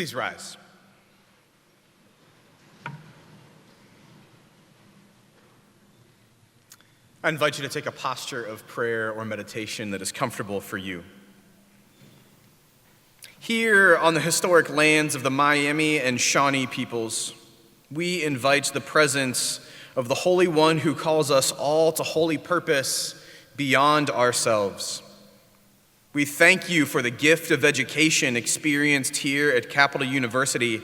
Please rise. I invite you to take a posture of prayer or meditation that is comfortable for you. Here on the historic lands of the Miami and Shawnee peoples, we invite the presence of the Holy One who calls us all to holy purpose beyond ourselves. We thank you for the gift of education experienced here at Capital University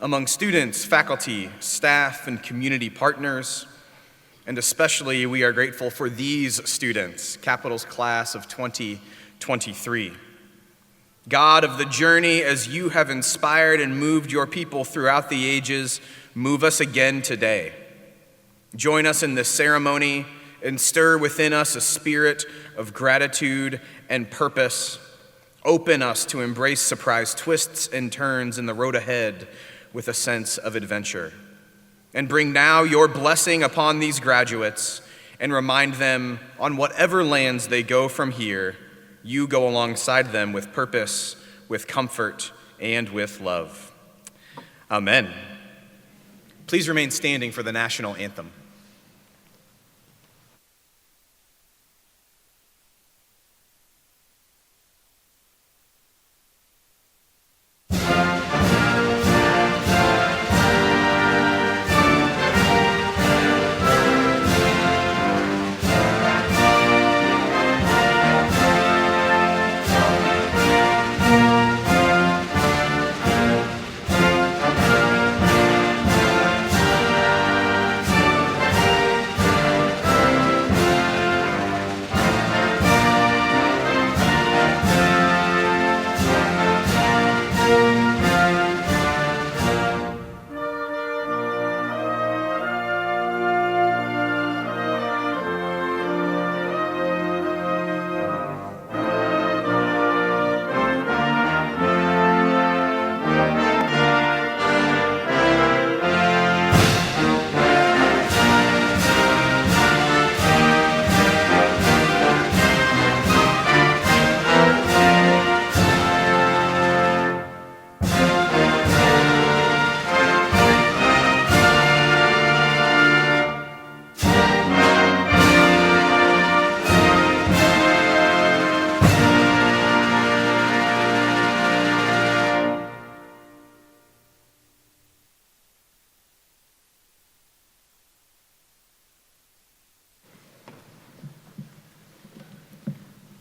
among students, faculty, staff, and community partners. And especially we are grateful for these students, Capital's class of 2023. God of the journey, as you have inspired and moved your people throughout the ages, move us again today. Join us in this ceremony and stir within us a spirit of gratitude and purpose. Open us to embrace surprise twists and turns in the road ahead with a sense of adventure. And bring now your blessing upon these graduates and remind them on whatever lands they go from here, you go alongside them with purpose, with comfort, and with love. Amen. Please remain standing for the national anthem.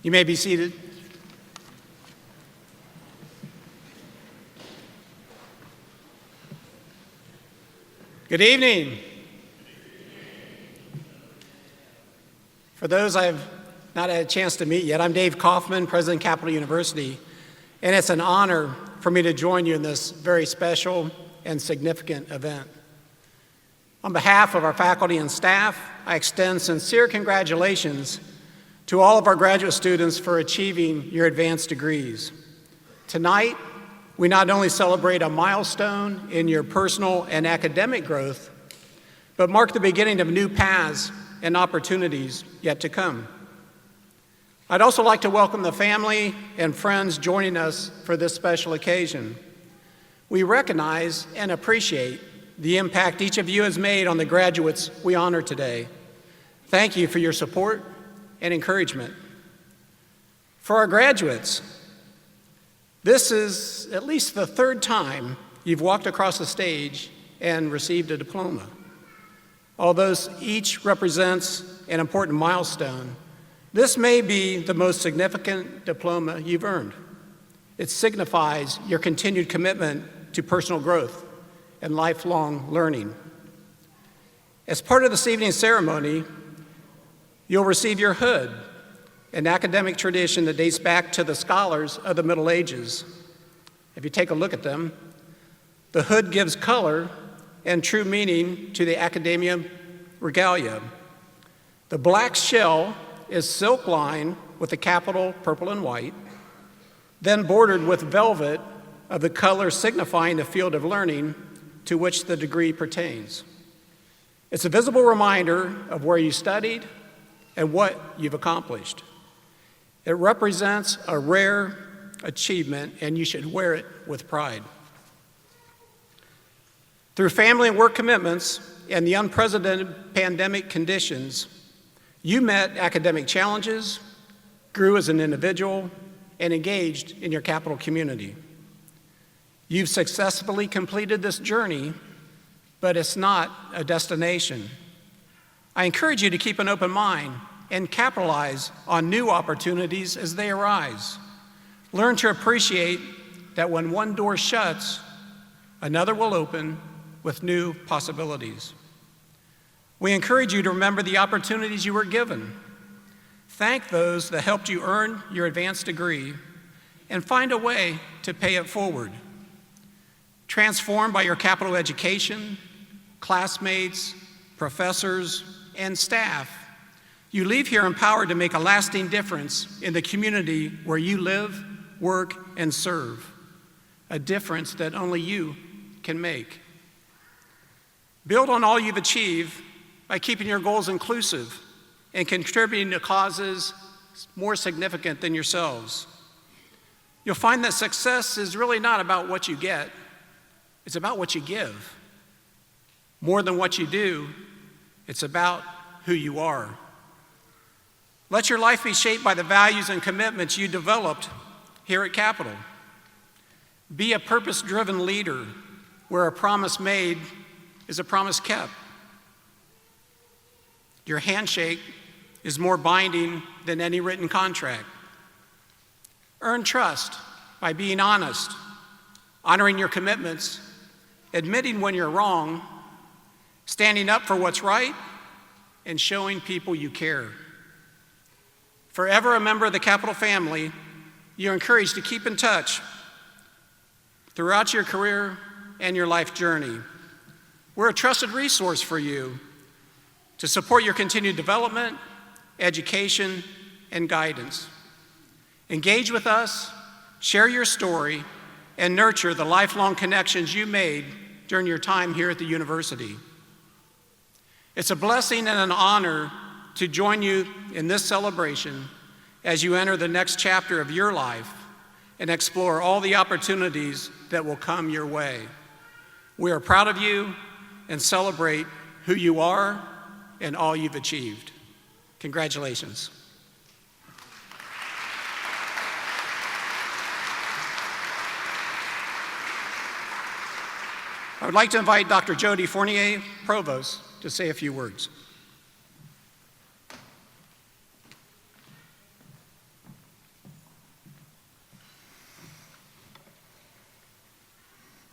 You may be seated. Good evening. For those I've not had a chance to meet yet, I'm Dave Kaufman, President of Capital University, and it's an honor for me to join you in this very special and significant event. On behalf of our faculty and staff, I extend sincere congratulations to all of our graduate students for achieving your advanced degrees. Tonight, we not only celebrate a milestone in your personal and academic growth, but mark the beginning of new paths and opportunities yet to come. I'd also like to welcome the family and friends joining us for this special occasion. We recognize and appreciate the impact each of you has made on the graduates we honor today. Thank you for your support and encouragement. For our graduates, this is at least the third time you've walked across the stage and received a diploma. Although each represents an important milestone, this may be the most significant diploma you've earned. It signifies your continued commitment to personal growth and lifelong learning. As part of this evening's ceremony, you'll receive your hood, an academic tradition that dates back to the scholars of the Middle Ages. If you take a look at them, the hood gives color and true meaning to the academia regalia. The black shell is silk lined with the capital purple and white, then bordered with velvet of the color signifying the field of learning to which the degree pertains. It's a visible reminder of where you studied and what you've accomplished. It represents a rare achievement, and you should wear it with pride. Through family and work commitments and the unprecedented pandemic conditions, you met academic challenges, grew as an individual, and engaged in your Capital community. You've successfully completed this journey, but it's not a destination. I encourage you to keep an open mind and capitalize on new opportunities as they arise. Learn to appreciate that when one door shuts, another will open with new possibilities. We encourage you to remember the opportunities you were given. Thank those that helped you earn your advanced degree and find a way to pay it forward. Transformed by your Capital education, classmates, professors, and staff, you leave here empowered to make a lasting difference in the community where you live, work, and serve, a difference that only you can make. Build on all you've achieved by keeping your goals inclusive and contributing to causes more significant than yourselves. You'll find that success is really not about what you get, it's about what you give. More than what you do, it's about who you are. Let your life be shaped by the values and commitments you developed here at Capital. Be a purpose-driven leader where a promise made is a promise kept. Your handshake is more binding than any written contract. Earn trust by being honest, honoring your commitments, admitting when you're wrong, standing up for what's right, and showing people you care. Forever a member of the Capital family, you're encouraged to keep in touch throughout your career and your life journey. We're a trusted resource for you to support your continued development, education, and guidance. Engage with us, share your story, and nurture the lifelong connections you made during your time here at the university. It's a blessing and an honor to join you in this celebration as you enter the next chapter of your life and explore all the opportunities that will come your way. We are proud of you and celebrate who you are and all you've achieved. Congratulations. I would like to invite Dr. Jody Fournier, Provost, to say a few words.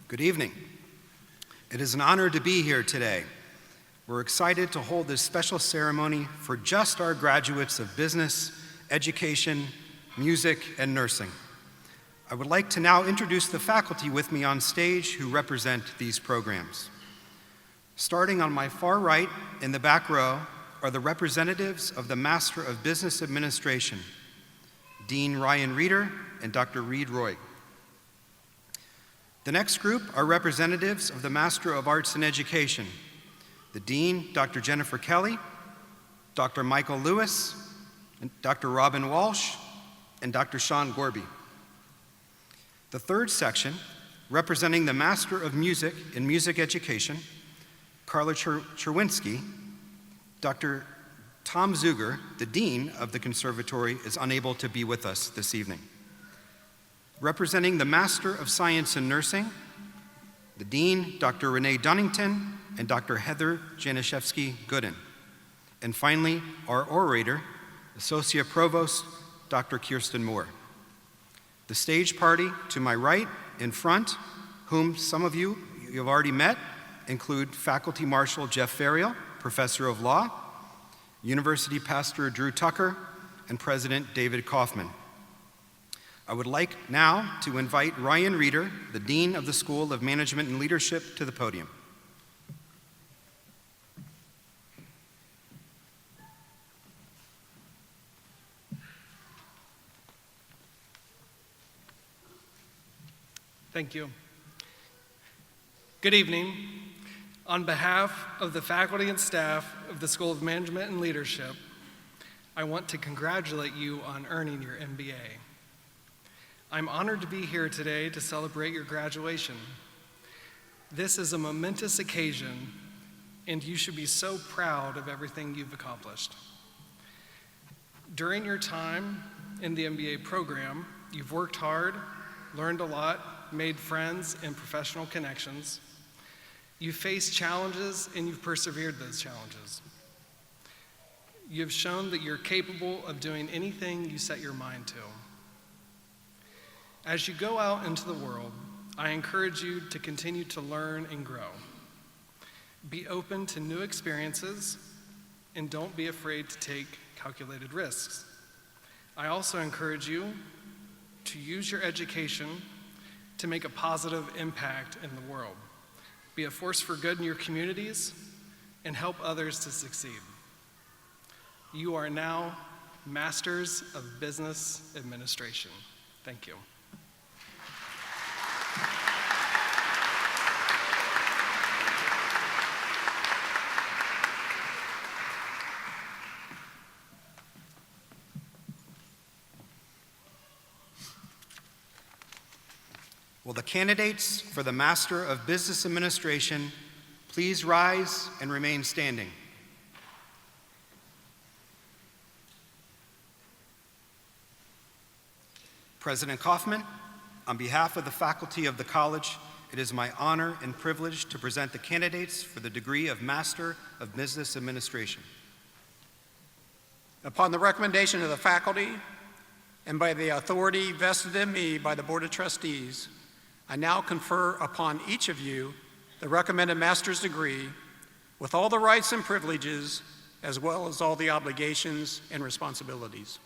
Good evening. It is an honor to be here today. We're excited to hold this special ceremony for just our graduates of business, education, music, and nursing. I would like to now introduce the faculty with me on stage who represent these programs. Starting on my far right in the back row are the representatives of the Master of Business Administration, Dean Ryan Reeder and Dr. Reed Roy. The next group are representatives of the Master of Arts in Education, the Dean, Dr. Jennifer Kelly, Dr. Michael Lewis, and Dr. Robin Walsh, and Dr. Sean Gorby. The third section, representing the Master of Music in Music Education, Carla Cherwinski, Dr. Tom Zuger, the Dean of the Conservatory, is unable to be with us this evening. Representing the Master of Science in Nursing, the Dean, Dr. Renee Dunnington, and Dr. Heather Janishevsky-Gooden. And finally, our orator, Associate Provost, Dr. Kirsten Moore. The stage party to my right, in front, whom some of you have already met, include Faculty Marshal Jeff Ferriel, Professor of Law, University Pastor Drew Tucker, and President David Kaufman. I would like now to invite Ryan Reeder, the Dean of the School of Management and Leadership, to the podium. Thank you. Good evening. On behalf of the faculty and staff of the School of Management and Leadership, I want to congratulate you on earning your MBA. I'm honored to be here today to celebrate your graduation. This is a momentous occasion, and you should be so proud of everything you've accomplished. During your time in the MBA program, you've worked hard, learned a lot, made friends and professional connections. You've faced challenges and you've persevered those challenges. You've shown that you're capable of doing anything you set your mind to. As you go out into the world, I encourage you to continue to learn and grow. Be open to new experiences and don't be afraid to take calculated risks. I also encourage you to use your education to make a positive impact in the world. Be a force for good in your communities and help others to succeed. You are now Masters of Business Administration. Thank you. Will the candidates for the Master of Business Administration please rise and remain standing? President Kaufman, on behalf of the faculty of the college, it is my honor and privilege to present the candidates for the degree of Master of Business Administration. Upon the recommendation of the faculty and by the authority vested in me by the Board of Trustees, I now confer upon each of you the recommended master's degree with all the rights and privileges as well as all the obligations and responsibilities.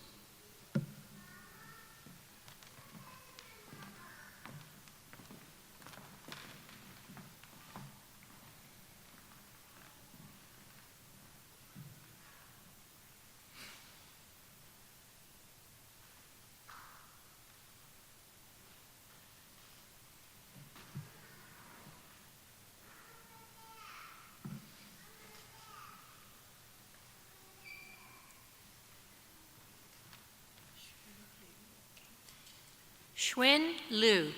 Xuan Liu.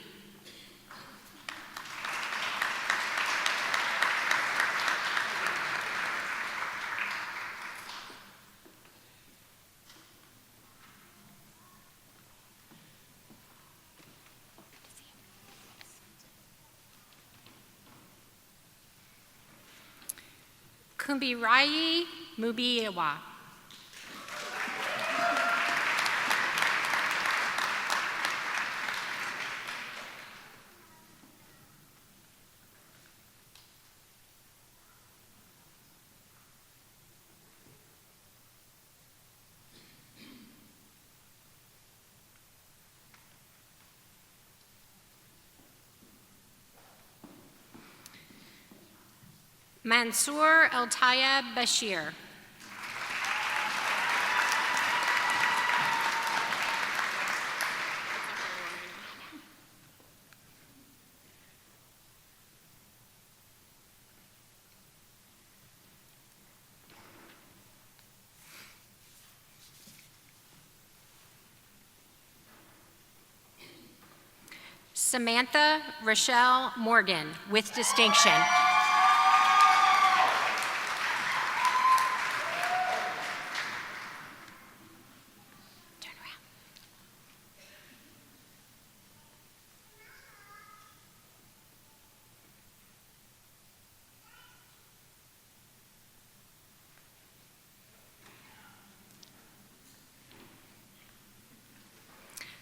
Kumbirayi Mubiwa. Mansour Eltaya Bashir. Samantha Rochelle Morgan, with distinction. Turn around.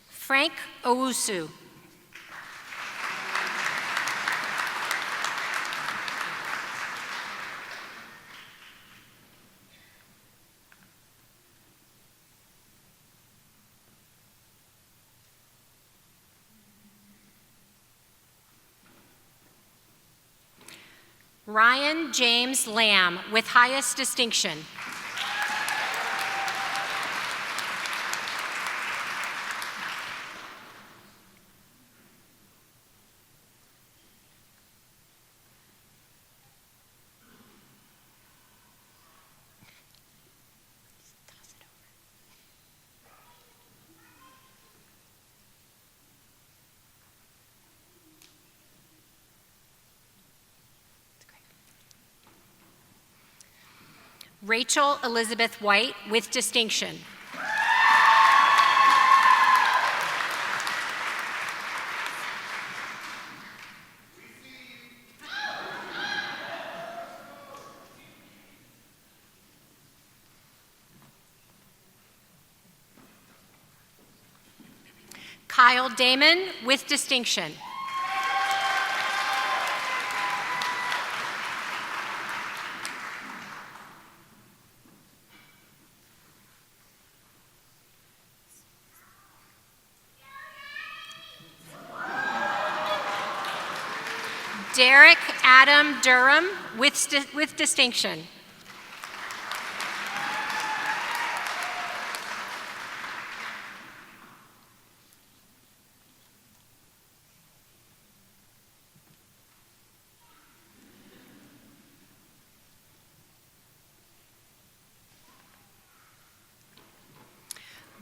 Frank Owusu. Ryan James Lamb, with highest distinction. Rachel Elizabeth White with distinction. Kyle Damon with distinction. Derek Adam Durham with distinction.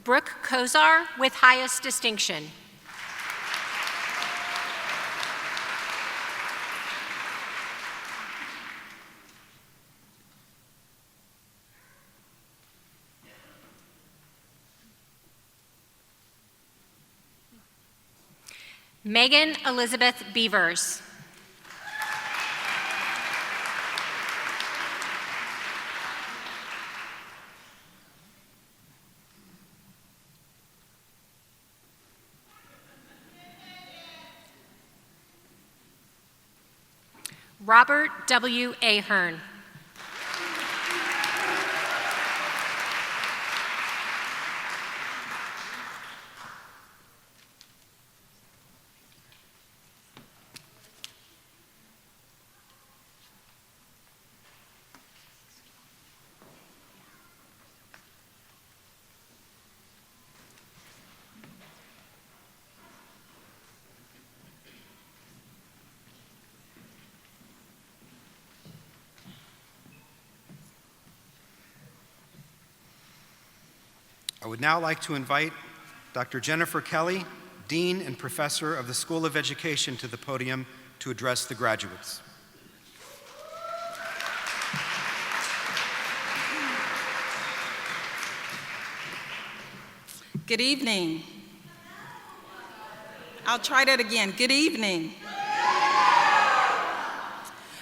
Brooke Kozar with highest distinction. Megan Elizabeth Beavers. Robert W. Ahern. I would now like to invite Dr. Jennifer Kelly, Dean and Professor of the School of Education, to the podium to address the graduates. Good evening. I'll try that again. Good evening.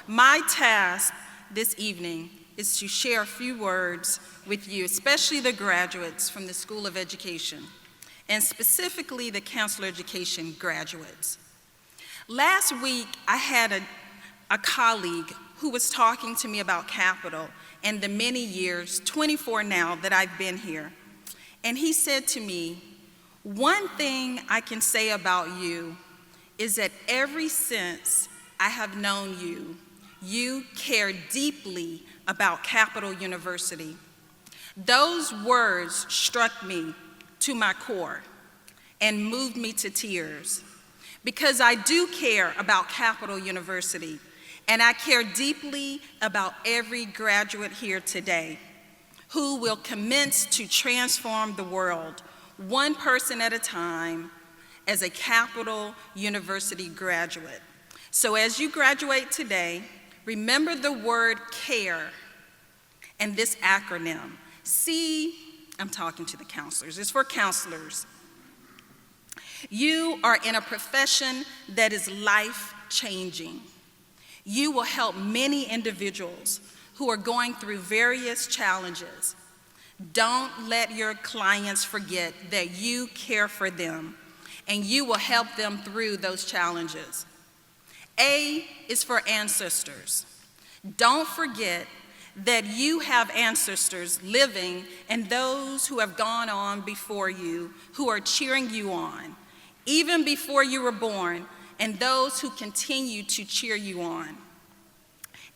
My task this evening is to share a few words with you, especially the graduates from the School of Education, and specifically the Counselor Education graduates. Last week, I had a colleague who was talking to me about Capital and the many years, 24 now, that I've been here. And he said to me, one thing I can say about you is that ever since I have known you, you care deeply about Capital University. Those words struck me to my core and moved me to tears because I do care about Capital University, and I care deeply about every graduate here today who will commence to transform the world one person at a time as a Capital University graduate. So as you graduate today, remember the word CARE and this acronym. C, I'm talking to the counselors, it's for counselors. You are in a profession that is life-changing. You will help many individuals who are going through various challenges. Don't let your clients forget that you care for them and you will help them through those challenges. A is for ancestors. Don't forget that you have ancestors living and those who have gone on before you who are cheering you on, even before you were born, and those who continue to cheer you on.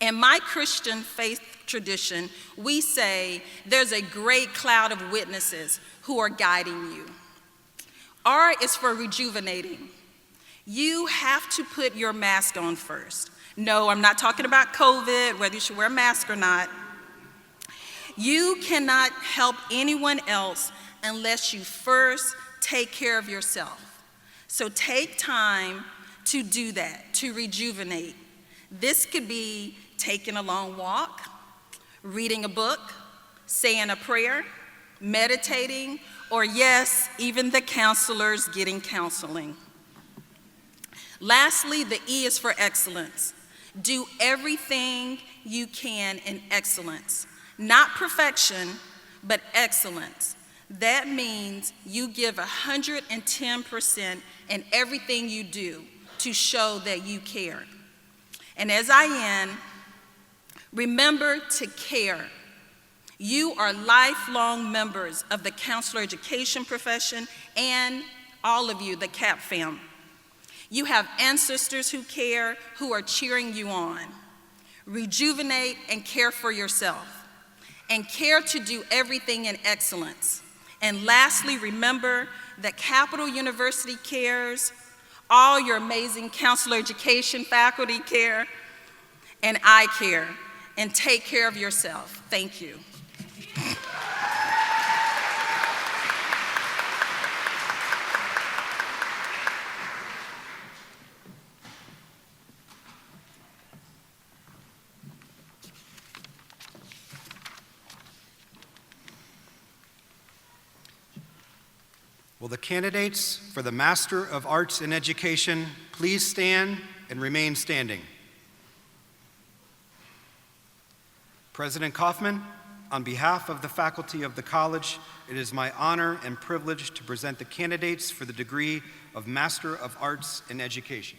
In my Christian faith tradition, we say there's a great cloud of witnesses who are guiding you. R is for rejuvenating. You have to put your mask on first. No, I'm not talking about COVID, whether you should wear a mask or not. You cannot help anyone else unless you first take care of yourself. So take time to do that, to rejuvenate. This could be taking a long walk, reading a book, saying a prayer, meditating, or yes, even the counselors getting counseling. Lastly, the E is for excellence. Do everything you can in excellence. Not perfection, but excellence. That means you give 110% in everything you do to show that you care. And as I end, remember to care. You are lifelong members of the counselor education profession and all of you, the CAP fam. You have ancestors who care, who are cheering you on. Rejuvenate and care for yourself, and care to do everything in excellence. And lastly, remember that Capital University cares, all your amazing counselor education faculty care, and I care. And take care of yourself. Thank you. Will the candidates for the Master of Arts in Education please stand and remain standing? President Kaufman, on behalf of the faculty of the college, it is my honor and privilege to present the candidates for the degree of Master of Arts in Education.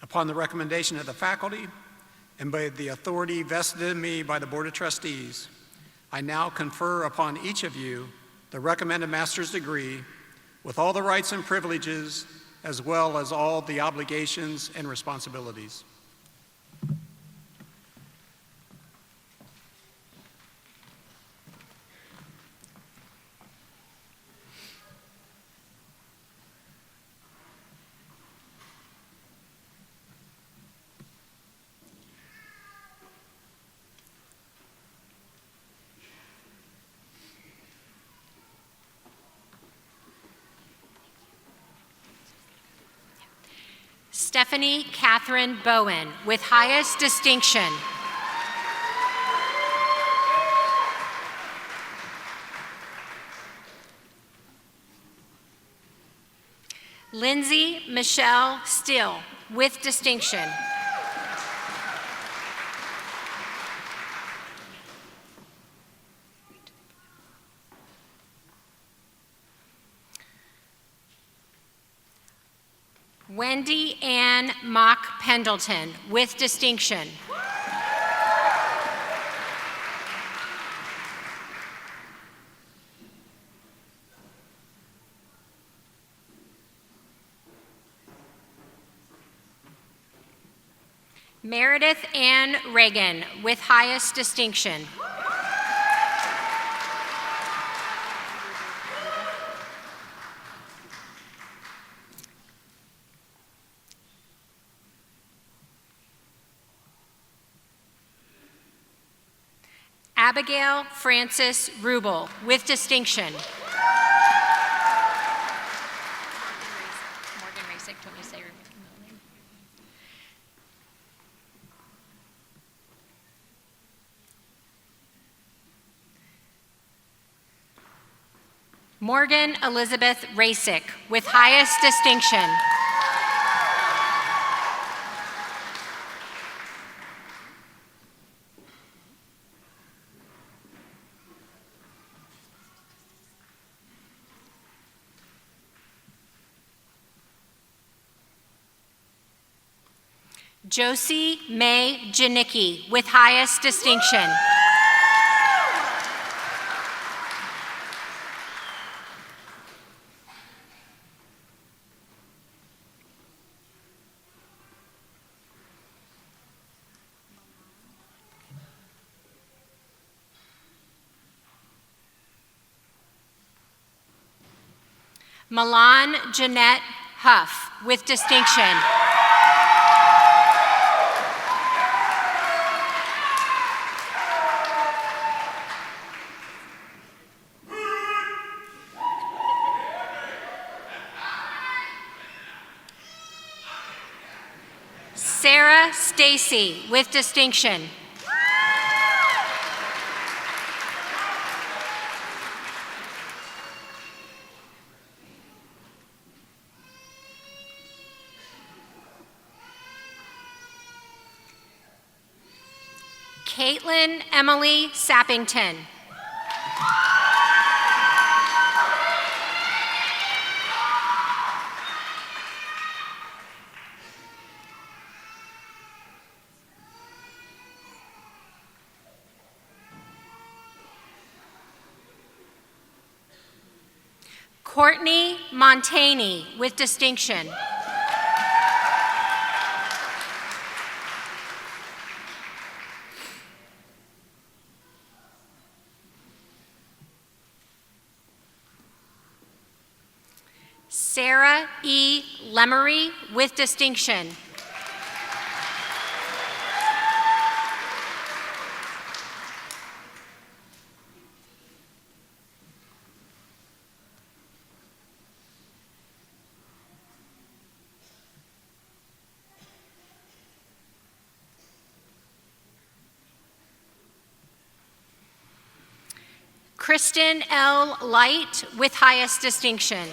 Upon the recommendation of the faculty and by the authority vested in me by the Board of Trustees, I now confer upon each of you the recommended master's degree with all the rights and privileges as well as all the obligations and responsibilities. Stephanie Catherine Bowen, with highest distinction. Lindsay Michelle Still, with distinction. Wendy Ann Mock Pendleton, with distinction. Meredith Ann Reagan, with highest distinction. Abigail Frances Rubel, with distinction. Morgan Rasick, don't you say her middle name? Morgan Elizabeth Rasick, with highest distinction. Josie May Janicki, with highest distinction. Milan Jeanette Huff, with distinction. Sarah Stacy with distinction. Caitlin Emily Sappington. Courtney Montaney with distinction. Sarah E. Lemery with distinction. Kristen L. Light with highest distinction.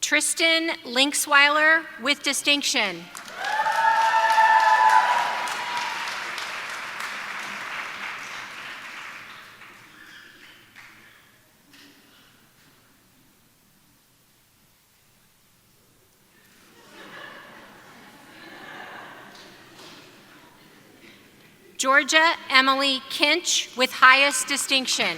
Tristan Linksweiler with distinction. Georgia Emily Kinch with highest distinction.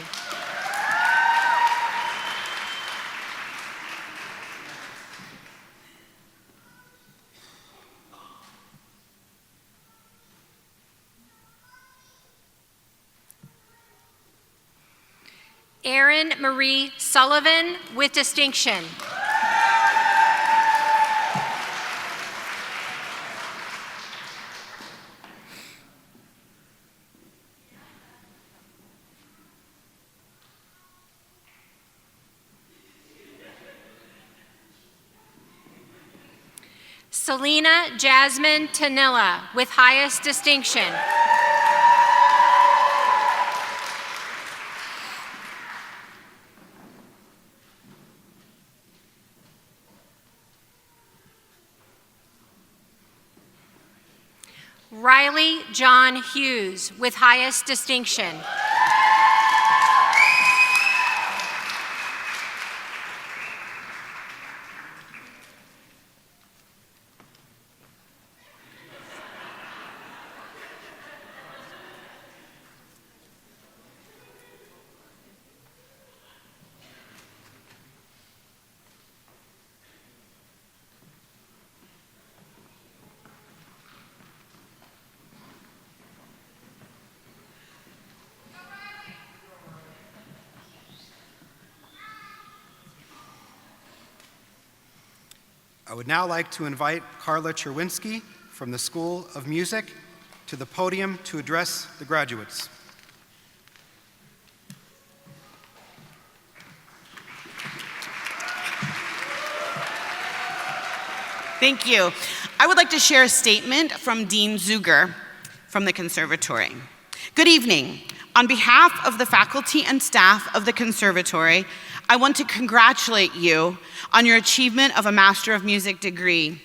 Erin Marie Sullivan with distinction. Selena Jasmine Tanilla with highest distinction. Riley John Hughes with highest distinction. I would now like to invite Carla Cherwinski from the School of Music to the podium to address the graduates. Thank you. I would like to share a statement from Dean Zuger from the Conservatory. Good evening. On behalf of the faculty and staff of the Conservatory, I want to congratulate you on your achievement of a Master of Music degree.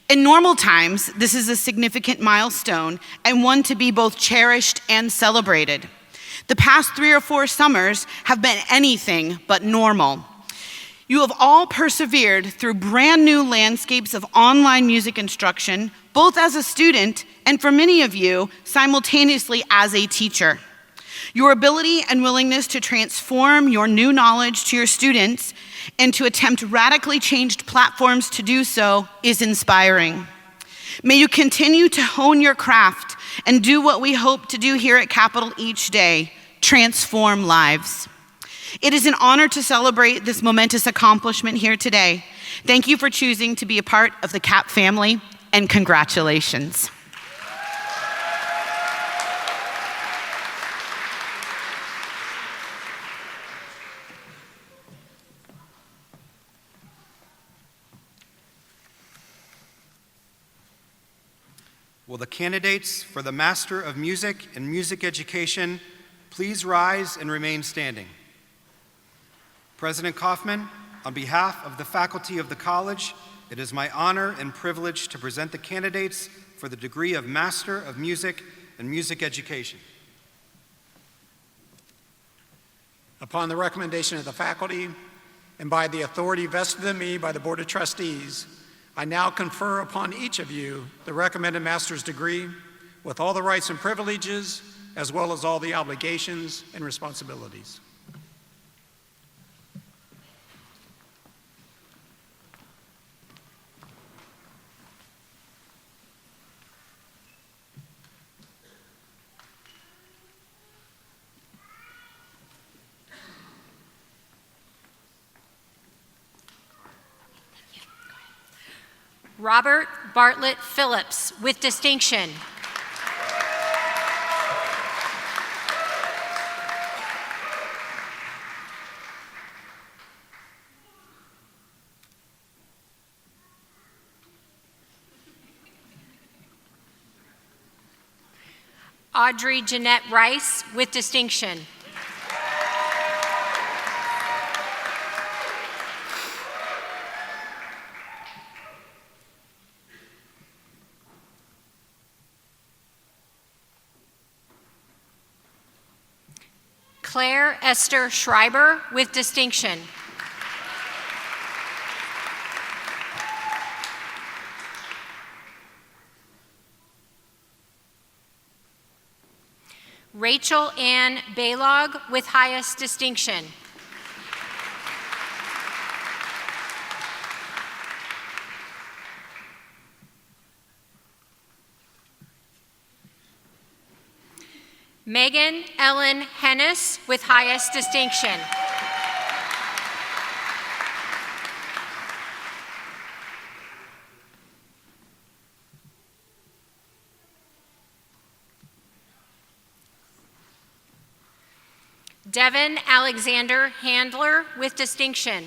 In normal times, this is a significant milestone and one to be both cherished and celebrated. The past 3 or 4 summers have been anything but normal. You have all persevered through brand new landscapes of online music instruction, both as a student and for many of you, simultaneously as a teacher. Your ability and willingness to transform your new knowledge to your students and to attempt radically changed platforms to do so is inspiring. May you continue to hone your craft and do what we hope to do here at Capitol each day, transform lives. It is an honor to celebrate this momentous accomplishment here today. Thank you for choosing to be a part of the CAP family, and congratulations. Will the candidates for the Master of Music and Music Education please rise and remain standing? President Kaufman, on behalf of the faculty of the college, it is my honor and privilege to present the candidates for the degree of Master of Music and Music Education. Upon the recommendation of the faculty and by the authority vested in me by the Board of Trustees, I now confer upon each of you the recommended master's degree with all the rights and privileges as well as all the obligations and responsibilities. Robert Bartlett Phillips, with distinction. Audrey Jeanette Rice, with distinction. Claire Esther Schreiber, with distinction. Rachel Ann Baylog, with highest distinction. Megan Ellen Hennis, with highest distinction. Devin Alexander Handler, with distinction.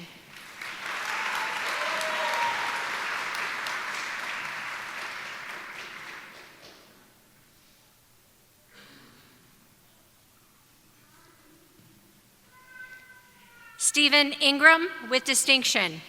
Stephen Ingram, with distinction.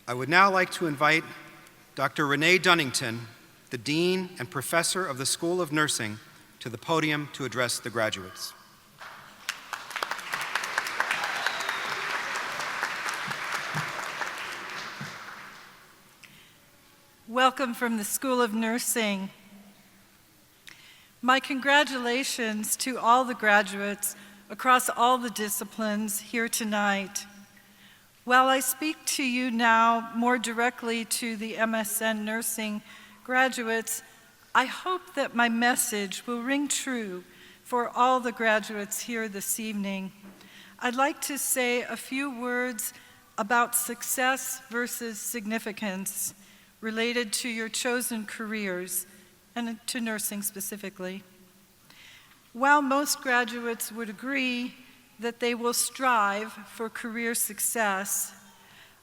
I would now like to invite Dr. Renee Dunnington, the Dean and Professor of the School of Nursing, to the podium to address the graduates. Welcome from the School of Nursing. My congratulations to all the graduates across all the disciplines here tonight. While I speak to you now more directly to the MSN Nursing graduates, I hope that my message will ring true for all the graduates here this evening. I'd like to say a few words about success versus significance related to your chosen careers and to nursing specifically. While most graduates would agree that they will strive for career success,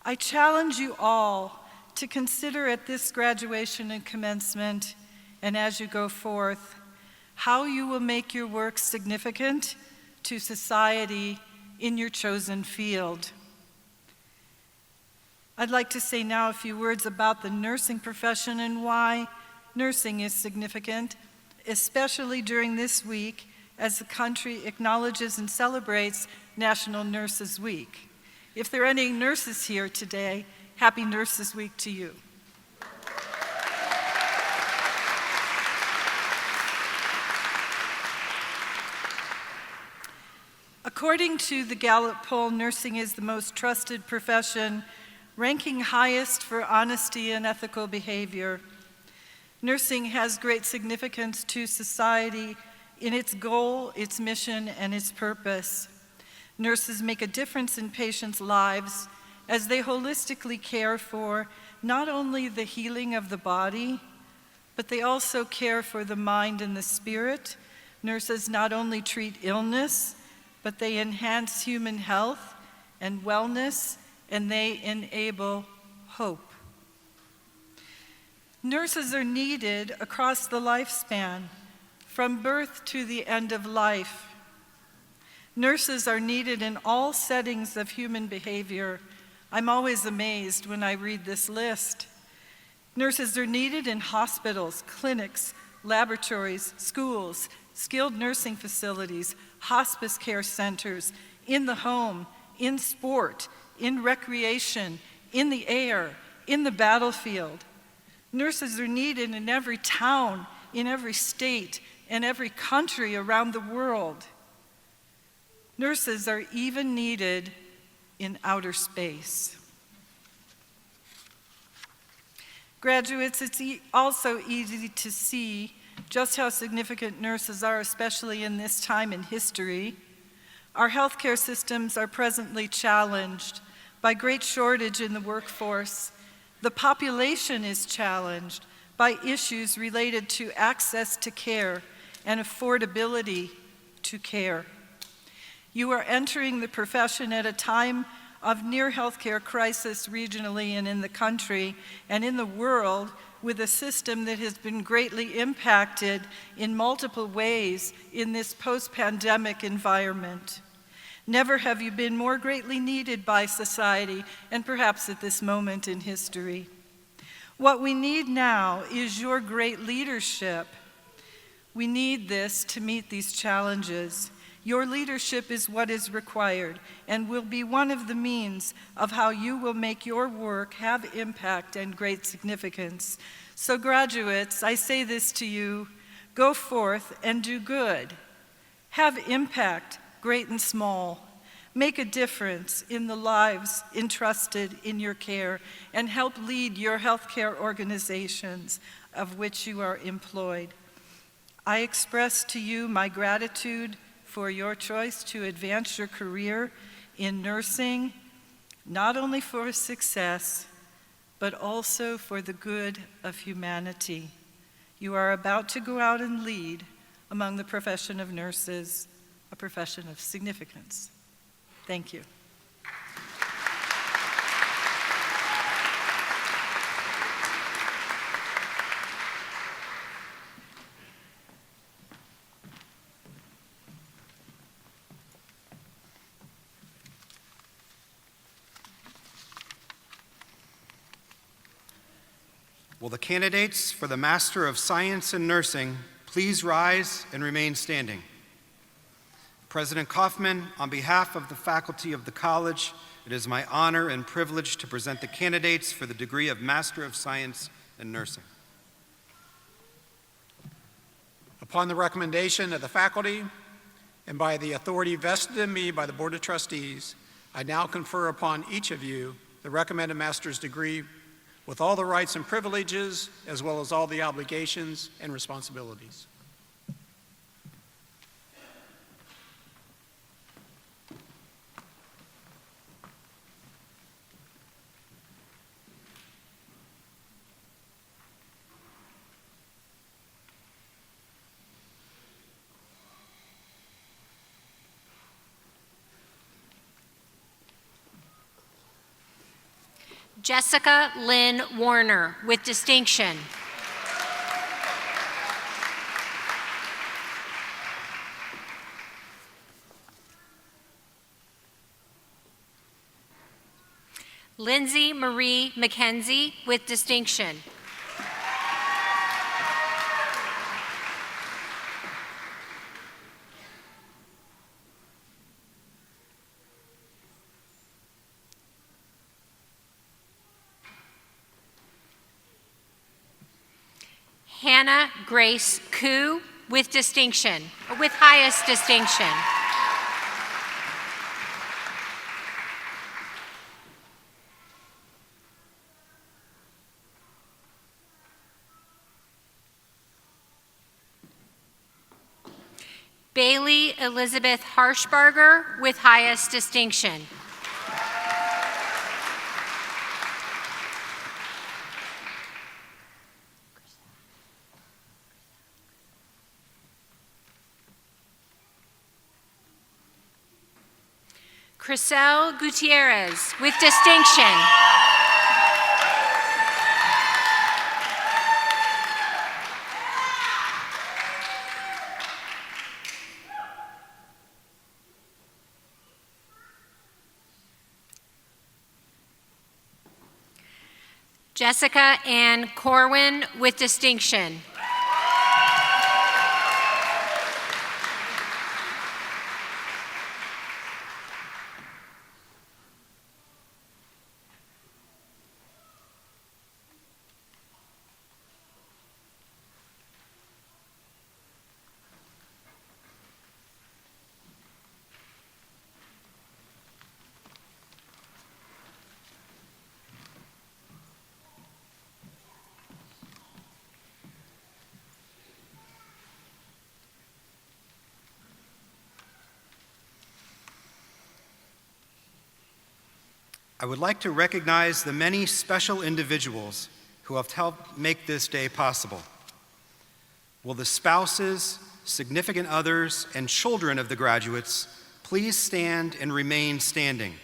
I challenge you all to consider at this graduation and commencement, and as you go forth, how you will make your work significant to society in your chosen field. I'd like to say now a few words about the nursing profession and why nursing is significant, especially during this week as the country acknowledges and celebrates National Nurses Week. If there are any nurses here today, happy Nurses Week to you. According to the Gallup poll, nursing is the most trusted profession, ranking highest for honesty and ethical behavior. Nursing has great significance to society in its goal, its mission, and its purpose. Nurses make a difference in patients' lives as they holistically care for not only the healing of the body, but they also care for the mind and the spirit. Nurses not only treat illness, but they enhance human health and wellness, and they enable hope. Nurses are needed across the lifespan, from birth to the end of life. Nurses are needed in all settings of human behavior. I'm always amazed when I read this list. Nurses are needed in hospitals, clinics, laboratories, schools, skilled nursing facilities, hospice care centers, in the home, in sport, in recreation, in the air, in the battlefield. Nurses are needed in every town, in every state, and every country around the world. Nurses are even needed in outer space. Graduates, it's also easy to see just how significant nurses are, especially in this time in history. Our healthcare systems are presently challenged by great shortage in the workforce. The population is challenged by issues related to access to care and affordability to care. You are entering the profession at a time of near healthcare crisis regionally and in the country and in the world, with a system that has been greatly impacted in multiple ways in this post-pandemic environment. Never have you been more greatly needed by society, and perhaps at this moment in history. What we need now is your great leadership. We need this to meet these challenges. Your leadership is what is required and will be one of the means of how you will make your work have impact and great significance. So graduates, I say this to you, go forth and do good. Have impact, great and small. Make a difference in the lives entrusted in your care and help lead your healthcare organizations of which you are employed. I express to you my gratitude for your choice to advance your career in nursing, not only for success, but also for the good of humanity. You are about to go out and lead among the profession of nurses, a profession of significance. Thank you. Will the candidates for the Master of Science in Nursing please rise and remain standing? President Kaufman, on behalf of the faculty of the college, it is my honor and privilege to present the candidates for the degree of Master of Science in Nursing. Upon the recommendation of the faculty and by the authority vested in me by the Board of Trustees, I now confer upon each of you the recommended master's degree with all the rights and privileges, as well as all the obligations and responsibilities. Jessica Lynn Warner, with distinction. Lindsay Marie McKenzie, with distinction. Hannah Grace Koo, with distinction, or with highest distinction. Bailey Elizabeth Harshbarger with highest distinction. Crisel Gutierrez with distinction. Jessica Ann Corwin with distinction. I would like to recognize the many special individuals who have helped make this day possible. Will the spouses, significant others, and children of the graduates please stand and remain standing?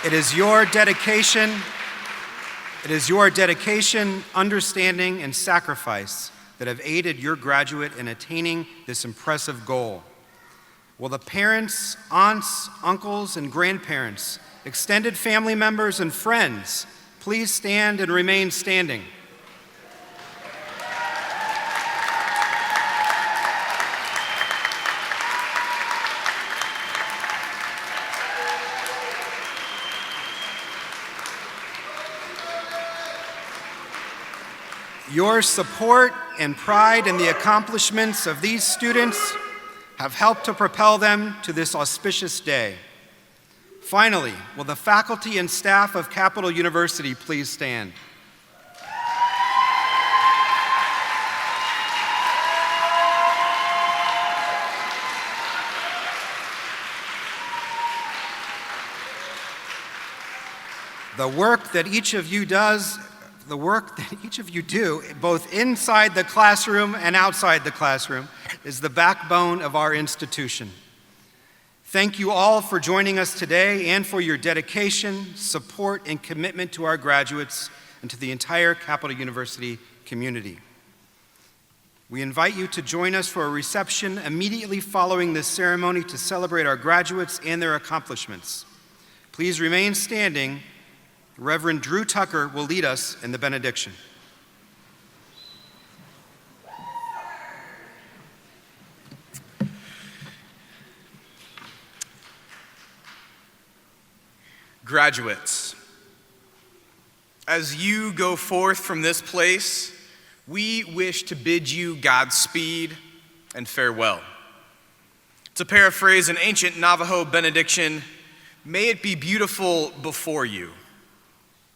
It is your dedication, understanding, and sacrifice that have aided your graduate in attaining this impressive goal. Will the parents, aunts, uncles, and grandparents, extended family members, and friends please stand and remain standing? Your support and pride in the accomplishments of these students have helped to propel them to this auspicious day. Finally, will the faculty and staff of Capital University please stand? The work that each of you do, both inside the classroom and outside the classroom, is the backbone of our institution. Thank you all for joining us today and for your dedication, support, and commitment to our graduates and to the entire Capital University community. We invite you to join us for a reception immediately following this ceremony to celebrate our graduates and their accomplishments. Please remain standing. Reverend Drew Tucker will lead us in the benediction. Graduates, as you go forth from this place, we wish to bid you Godspeed and farewell. To paraphrase an ancient Navajo benediction, may it be beautiful before you.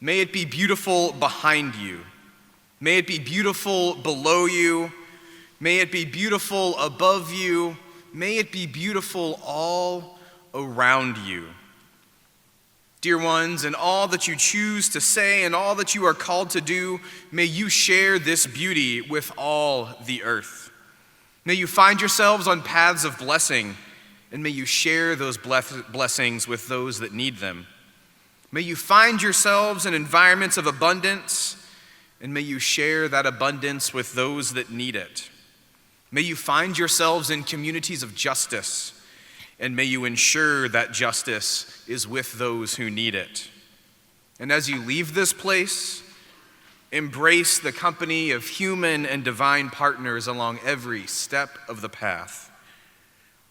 May it be beautiful behind you. May it be beautiful below you. May it be beautiful above you. May it be beautiful all around you. Dear ones, in all that you choose to say and all that you are called to do, may you share this beauty with all the earth. May you find yourselves on paths of blessing, and may you share those blessings with those that need them. May you find yourselves in environments of abundance, and may you share that abundance with those that need it. May you find yourselves in communities of justice, and may you ensure that justice is with those who need it. And as you leave this place, embrace the company of human and divine partners along every step of the path.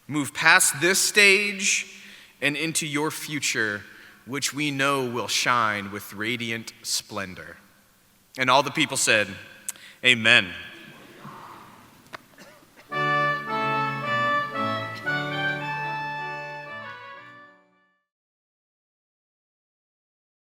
Move past this stage and into your future, which we know will shine with radiant splendor. And all the people said, Amen.